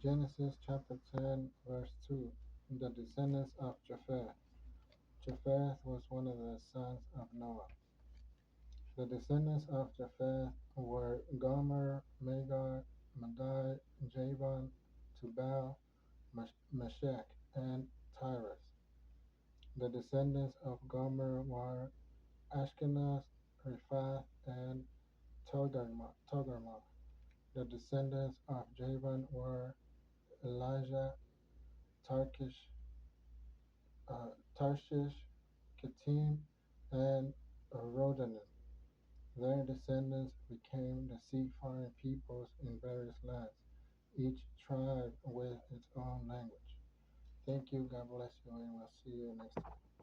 Genesis chapter 10, verse 2. The descendants of Japheth. Japheth was one of the sons of Noah. The descendants of Japheth were Gomer, Magog, Madai, Javan, Tubal, Meshech, and Tyrus. The descendants of Gomer were Ashkenaz, Riphath, and Togarmah. The descendants of Javan were Elijah, Tarkish, Tarshish, Kittim, and Rodanim. Their descendants became the seafaring peoples in various lands, each tribe with its own language. Thank you. God bless you, and we'll see you next time.